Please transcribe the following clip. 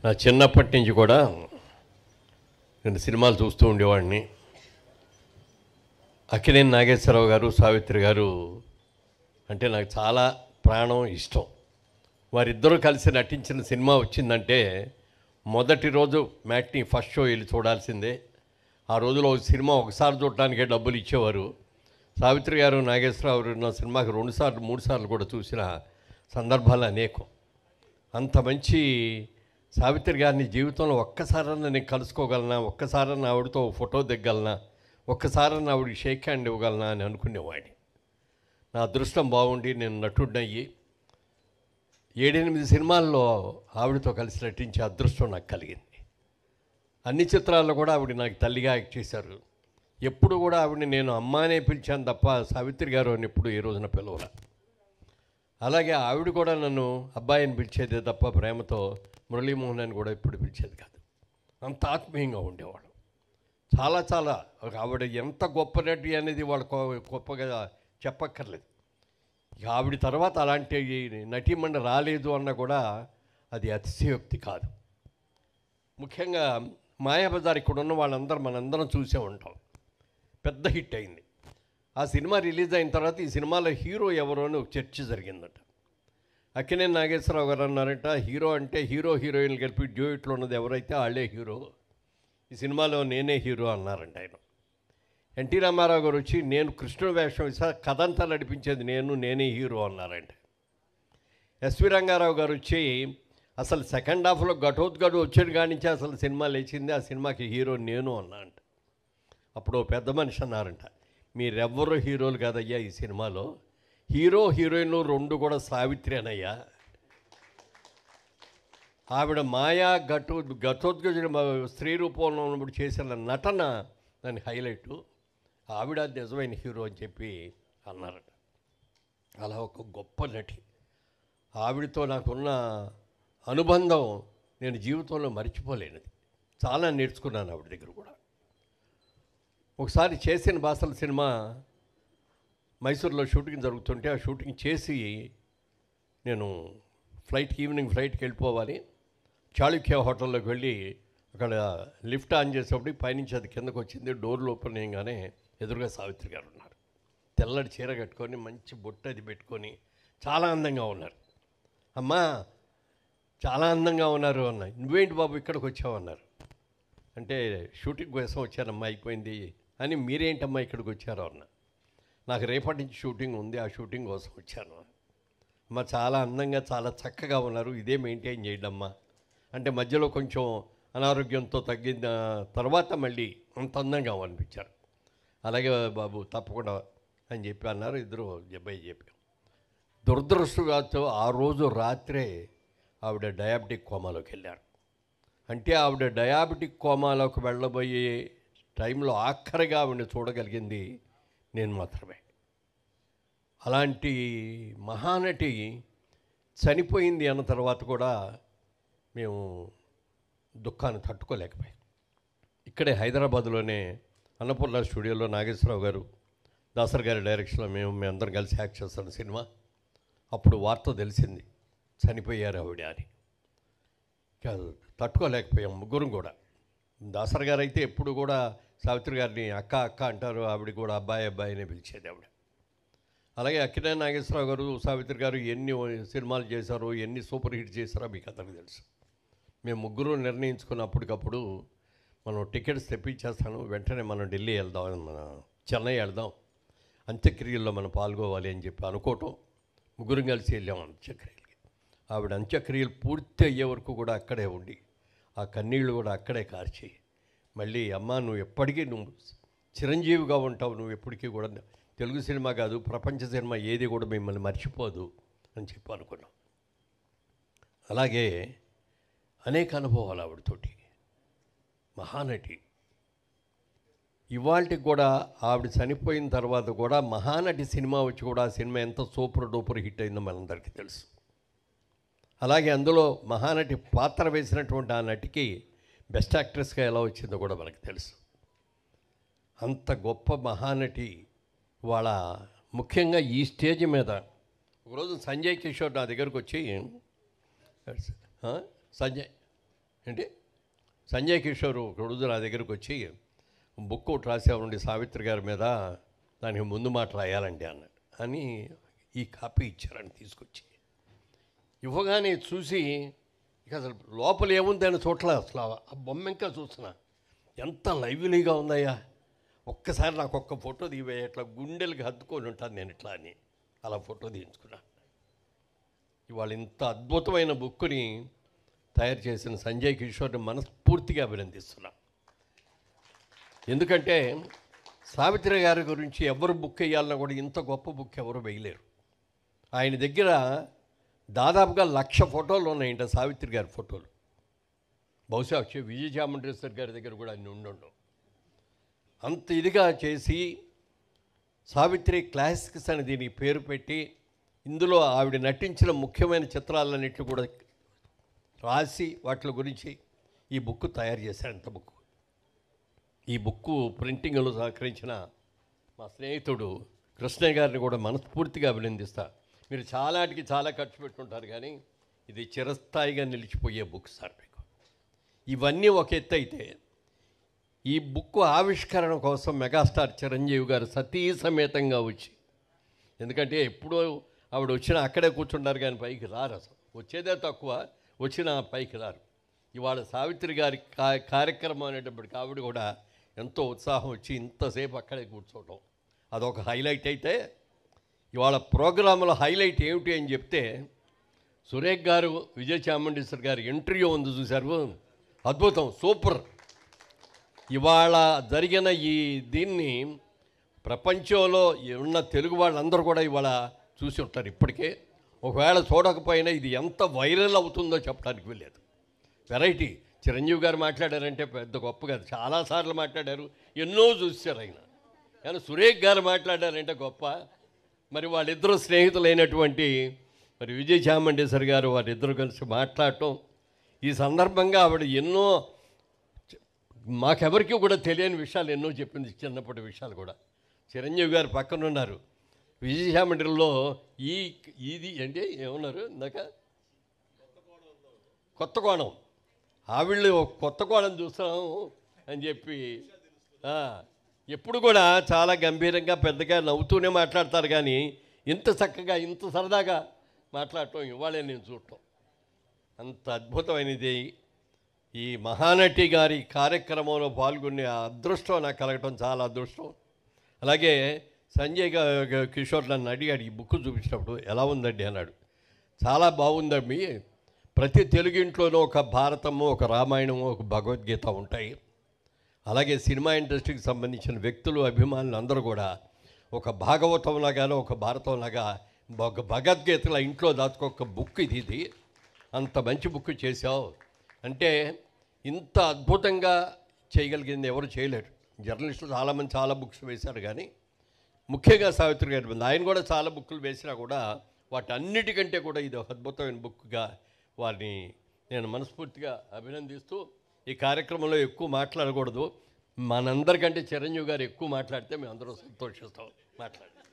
నా చిన్నప్పటి నుంచి కూడా నేను సినిమాలు చూస్తూ ఉండేవాడిని. అక్కినేని నాగేశ్వరరావు గారు, సావిత్రి గారు అంటే నాకు చాలా ప్రాణం, ఇష్టం. వారిద్దరూ కలిసి నటించిన సినిమా వచ్చిందంటే మొదటి రోజు మ్యాట్ని ఫస్ట్ షో వెళ్ళి చూడాల్సిందే. ఆ రోజులో సినిమా ఒకసారి చూడటానికే డబ్బులు ఇచ్చేవారు. సావిత్రి గారు, నాగేశ్వరరావు గారు నా సినిమాకి 2 సార్లు 3 సార్లు కూడా చూసిన సందర్భాలు అనేకం. అంత మంచి సావిత్రి గారిని జీవితంలో ఒక్కసారన్నా నేను కలుసుకోగలనా, ఒక్కసారన్నా ఆవిడతో ఫోటో దిగ్గలనా, ఒక్కసారన్నా ఆవిడకి షేక్ హ్యాండ్ ఇవ్వగలనా అని అనుకునేవాడిని. నా అదృష్టం బాగుండి నేను నటుడినయ్యి 7-8 సినిమాల్లో ఆవిడతో కలిసి నటించే అదృష్టం నాకు కలిగింది. అన్ని చిత్రాల్లో కూడా ఆవిడ నాకు తల్లిగా యాక్ట్ చేశారు. ఎప్పుడు కూడా ఆవిడని నేను అమ్మానే పిలిచాను తప్ప సావిత్రి గారు అని ఎప్పుడు ఏ రోజున పిలవలా. అలాగే ఆవిడ కూడా నన్ను అబ్బాయిని పిలిచేదే తప్ప ప్రేమతో మురళీమోహన్ అని కూడా ఎప్పుడు పిలిచేది కాదు. అంత ఆత్మీయంగా ఉండేవాడు. చాలా చాలా ఆవిడ ఎంత గొప్ప నటి అనేది వాళ్ళు గొప్పగా చెప్పక్కర్లేదు. ఇక ఆవిడ తర్వాత అలాంటి నటీమణి రాలేదు అన్న కూడా అది అతిశయోక్తి కాదు. ముఖ్యంగా మాయాబజార్ ఇక్కడ ఉన్న వాళ్ళందరూ మనందరం చూసే ఉంటాం. పెద్ద హిట్ అయింది. ఆ సినిమా రిలీజ్ అయిన తర్వాత ఈ సినిమాలో హీరో ఎవరో అని ఒక చర్చ జరిగిందట. అక్కినేని నాగేశ్వరరావు గారు అన్నారట, హీరో అంటే హీరో హీరోయిన్లు కలిపి డ్యూయెట్లో ఉన్నది ఎవరైతే వాళ్ళే హీరో, ఈ సినిమాలో నేనే హీరో అన్నారంట ఆయన. ఎన్టీ రామారావు గారు వచ్చి నేను కృష్ణుడు వేషం వేసా, కథంతా నడిపించేది నేనే హీరో అన్నారంట. ఎస్వి రంగారావు గారు వచ్చి అసలు సెకండ్ హాఫ్లో ఘటోద్గడు వచ్చాడు కానించి అసలు సినిమా లేచింది, ఆ సినిమాకి హీరో నేను అన్నా అంట. అప్పుడు పెద్ద మనిషి అన్నారంట, మీరెవ్వరూ హీరోలు కాదయ్యా ఈ సినిమాలో, హీరో హీరోయిన్లు 2 కూడా సావిత్రి అనయ్యా. ఆవిడ మాయా ఘటోద్గజుడు స్త్రీ రూపంలో ఉన్నప్పుడు చేసిన నటన దాని హైలైటు, ఆవిడ నిజమైన హీరో అని చెప్పి అన్నారట. అలా ఒక గొప్ప నటి. ఆవిడతో నాకున్న అనుబంధం నేను జీవితంలో మర్చిపోలేనిది. చాలా నేర్చుకున్నాను ఆవిడ దగ్గర కూడా. ఒకసారి చేసిన భాషల సినిమా మైసూర్లో షూటింగ్ జరుగుతుంటే ఆ షూటింగ్ చేసి నేను ఈవినింగ్ ఫ్లైట్కి వెళ్ళిపోవాలి. చాళుక్య హోటల్లోకి వెళ్ళి అక్కడ లిఫ్ట్ ఆన్ చేసేటప్పుడు పైనుంచి అది కిందకు వచ్చింది. డోర్లు ఓపెన్ చేయగానే ఎదురుగా సావిత్రి గారు ఉన్నారు. తెల్లటి చీర కట్టుకొని మంచి బొట్టు అది పెట్టుకొని చాలా అందంగా ఉన్నారు. అమ్మా చాలా అందంగా ఉన్నారు అన్న. నువ్వేంటి బాబు ఇక్కడికి వచ్చావు అన్నారు. అంటే షూటింగ్ కోసం వచ్చానమ్మా, అయిపోయింది అని. మీరేంటమ్మా ఇక్కడికి వచ్చారో అన్న. నాకు రేపటి నుంచి షూటింగ్ ఉంది, ఆ షూటింగ్ కోసం వచ్చాను. అమ్మ చాలా అందంగా చాలా చక్కగా ఉన్నారు, ఇదే మెయింటైన్ చేయడమ్మా అంటే మధ్యలో కొంచెం అనారోగ్యంతో తగ్గిన తర్వాత మళ్ళీ అంత అందంగా అనిపించారు. అలాగే బాబు తప్పకుండా అని చెప్పి అన్నారు. ఇద్దరు చెప్పాం. దురదృష్టవశాత్తు ఆ రోజు రాత్రే ఆవిడ డయాబెటిక్ కోమాలోకి వెళ్ళారు. అంటే ఆవిడ డయాబెటిక్ కోమాలోకి వెళ్ళబోయే టైంలో ఆఖరిగా ఆవిడని చూడగలిగింది నేను మాత్రమే. అలాంటి మహానటి చనిపోయింది అన్న తర్వాత కూడా మేము దుఃఖాన్ని తట్టుకోలేకపోయాం. ఇక్కడే హైదరాబాద్లోనే అన్నపూర్ణ స్టూడియోలో నాగేశ్వరరావు గారు, దాసర్ గారి డైరెక్షన్లో మేమందరం కలిసి యాక్ట్ చేస్తున్న సినిమా. అప్పుడు వార్త తెలిసింది చనిపోయారు ఆవిడ అని. తట్టుకోలేకపోయాం ముగ్గురం కూడా. దాసర్ గారు అయితే ఎప్పుడు కూడా సావిత్రి గారిని అక్క అక్క అంటారు, ఆవిడ కూడా అబ్బాయి అబ్బాయినే పిలిచేది ఆవిడ. అలాగే అక్కినేని నాగేశ్వరరావు గారు, సావిత్రి గారు ఎన్ని సినిమాలు చేశారో, ఎన్ని సూపర్ హిట్ చేశారో మీకు అందరికీ తెలుసు. మేము ముగ్గురు నిర్ణయించుకున్నప్పటికప్పుడు మనం టికెట్స్ తెప్పించేస్తాను, వెంటనే మనం ఢిల్లీ వెళ్దాం, మన చెన్నై వెళ్దాం, అంత్యక్రియల్లో మనం పాల్గొవాలి అని చెప్పి అనుకోవటం. ముగ్గురం కలిసి వెళ్ళాం అంత్యక్రియలకి. ఆవిడ అంత్యక్రియలు పూర్తి అయ్యే వరకు కూడా అక్కడే ఉండి ఆ కన్నీళ్ళు కూడా అక్కడే కార్చి మళ్ళీ అమ్మ నువ్వు ఎప్పటికీ చిరంజీవిగా ఉంటావు, నువ్వు ఎప్పటికీ కూడా తెలుగు సినిమా కాదు ప్రపంచ సినిమా ఏది కూడా మిమ్మల్ని మర్చిపోదు అని చెప్పి అనుకున్నాం. అలాగే అనేక అనుభవాలు ఆవిడతోటి. మహానటి. ఇవాళకి కూడా ఆవిడ చనిపోయిన తర్వాత కూడా మహానటి సినిమా వచ్చి కూడా ఆ సినిమా ఎంత సూపర్ డూపర్ హిట్ అయిందో మనందరికీ తెలుసు. అలాగే అందులో మహానటి పాత్ర వేసినటువంటి ఆ నటికి బెస్ట్ యాక్ట్రెస్గా ఎలా వచ్చిందో కూడా మనకు తెలుసు. అంత గొప్ప మహానటి వాళ్ళ ముఖ్యంగా ఈ స్టేజ్ మీద ఒకరోజు సంజయ్ కిషోర్ నా దగ్గరకు వచ్చి సంజయ్ అంటే సంజయ్ కిషోర్ ఒక రోజు నా దగ్గరకు వచ్చి బుక్ ఒకటి రాసేవాడి సావిత్రి గారి మీద, దానికి ముందు మాట రాయాలండి అన్నాడు. అని ఈ కాపీ ఇచ్చారని తీసుకొచ్చి ఇవ్వగానే చూసి ఇక అసలు లోపల ఏముందని చూడలే, అసలు ఆ బొమ్మ ఇంకా చూస్తున్నా, ఎంత లైవ్లీగా ఉందయ్యా, ఒక్కసారి నాకు ఒక్క ఫోటో దివే, ఇట్లా గుండెలకి హత్తుకొని ఉంటాను నేను ఇట్లా అని అలా ఫోటో తీయించుకున్నా. ఇవాళ ఇంత అద్భుతమైన బుక్ని తయారు చేసిన సంజయ్ కిషోర్ని మనస్ఫూర్తిగా అభినందిస్తున్నా. ఎందుకంటే సావిత్రి గారి గురించి ఎవరు బుక్ వేయాలన్నా కూడా ఇంత గొప్ప బుక్ ఎవరు వేయలేరు. ఆయన దగ్గర దాదాపుగా 1,00,000 ఫోటోలు ఉన్నాయంట, సావిత్రి గారి ఫోటోలు. బహుశా విజయచాముండేశ్వరి గారి దగ్గర కూడా అన్ని ఉండవు. అంత ఇదిగా చేసి సావిత్రి క్లాసిక్స్ అని దీనికి పేరు పెట్టి ఇందులో ఆవిడ నటించిన ముఖ్యమైన చిత్రాలన్నింటినీ కూడా రాసి వాటి గురించి ఈ బుక్ తయారు చేశారు. అంత బుక్, ఈ బుక్ ప్రింటింగ్లో సహకరించిన మా స్నేహితుడు కృష్ణయ్య గారిని కూడా మనస్ఫూర్తిగా అభినందిస్తా. మీరు చాలాటికి చాలా ఖర్చు పెట్టుకుంటారు, కానీ ఇది చిరస్థాయిగా నిలిచిపోయే బుక్ సార్ మీకు. ఇవన్నీ ఒక ఎత్తు అయితే, ఈ బుక్ ఆవిష్కరణ కోసం మెగాస్టార్ చిరంజీవి గారు సతీ సమేతంగా వచ్చి, ఎందుకంటే ఎప్పుడో ఆవిడ వచ్చినా అక్కడే కూర్చుంటారు కానీ పైకి రారు, అసలు వచ్చేదే తక్కువ, వచ్చినా పైకి రారు. ఇవాళ సావిత్రి గారి కార్యక్రమం అనేటప్పటికి ఆవిడ కూడా ఎంతో ఉత్సాహం వచ్చి ఇంతసేపు అక్కడే కూర్చోవటం అదొక హైలైట్. అయితే ఇవాళ ప్రోగ్రాంలో హైలైట్ ఏమిటి అని చెప్తే, సురేఖ్ గారు విజయచాముండేశ్వరి గారి ఇంటర్వ్యూ ఉంది చూశారు, అద్భుతం, సూపర్. ఇవాళ జరిగిన ఈ దీన్ని ప్రపంచంలో ఉన్న తెలుగు వాళ్ళందరూ కూడా ఇవాళ చూసి ఉంటారు ఇప్పటికే. ఒకవేళ చూడకపోయినా ఇది ఎంత వైరల్ అవుతుందో చెప్పడానికి వెళ్ళలేదు. వెరైటీ. చిరంజీవి గారు మాట్లాడారంటే పెద్ద గొప్ప కాదు, చాలాసార్లు మాట్లాడారు, ఎన్నో చూశారు ఆయన. కానీ సురేఖ్ గారు మాట్లాడారంటే గొప్ప. మరి వాళ్ళిద్దరూ స్నేహితులైనటువంటి మరి విజయచాముండేశ్వరి గారు వారిద్దరూ కలిసి మాట్లాడటం, ఈ సందర్భంగా ఆవిడ ఎన్నో మాకెవరికి కూడా తెలియని విషయాలు ఎన్నో చెప్పింది, చిన్నప్పటి విషయాలు కూడా. చిరంజీవి గారు పక్కన ఉన్నారు, విజయచాముండ్రిలో ఇది అంటే ఏమన్నారు ఇందాక, కొత్త కోణం, ఆవిళ్ళు కొత్త కోణం చూస్తాం అని చెప్పి ఎప్పుడు కూడా చాలా గంభీరంగా పెద్దగా నవ్వుతూనే మాట్లాడతారు, కానీ ఇంత చక్కగా ఇంత సరదాగా మాట్లాడటం ఇవాళే నేను చూడటం. అంత అద్భుతమైనది. ఈ మహానటి గారి కార్యక్రమంలో పాల్గొనే అదృష్టం నాకు కలగటం చాలా అదృష్టం. అలాగే సంజయ్ కిషోర్ నన్ను అడిగాడు ఈ బుక్ చూపించినప్పుడు, ఎలా ఉందండి అన్నాడు. చాలా బాగుందండి, ప్రతి తెలుగు ఇంట్లోనూ ఒక భారతము, ఒక రామాయణము, ఒక భగవద్గీత ఉంటాయి. అలాగే సినిమా ఇండస్ట్రీకి సంబంధించిన వ్యక్తులు, అభిమానులు అందరూ కూడా ఒక భాగవతంలాగానో ఒక భారతంలాగా ఒక భగవద్గీతల ఇంట్లో దాచుకోక బుక్ ఇది. అంత మంచి బుక్ చేశావు అంటే, ఇంత అద్భుతంగా చేయగలిగింది ఎవరు చేయలేరు. జర్నలిస్టులు చాలామంది చాలా బుక్స్ వేశారు, కానీ ముఖ్యంగా సావిత్రి గారి మీద ఆయన కూడా చాలా బుక్కులు వేసినా కూడా వాటి అన్నిటికంటే కూడా ఇది ఒక అద్భుతమైన బుక్గా వారిని నేను మనస్ఫూర్తిగా అభినందిస్తూ, ఈ కార్యక్రమంలో ఎక్కువ మాట్లాడకూడదు, మనందరికంటే చిరంజీవి గారు ఎక్కువ మాట్లాడితే మేము అందరూ సంతోషిస్తాం. మాట్లాడండి.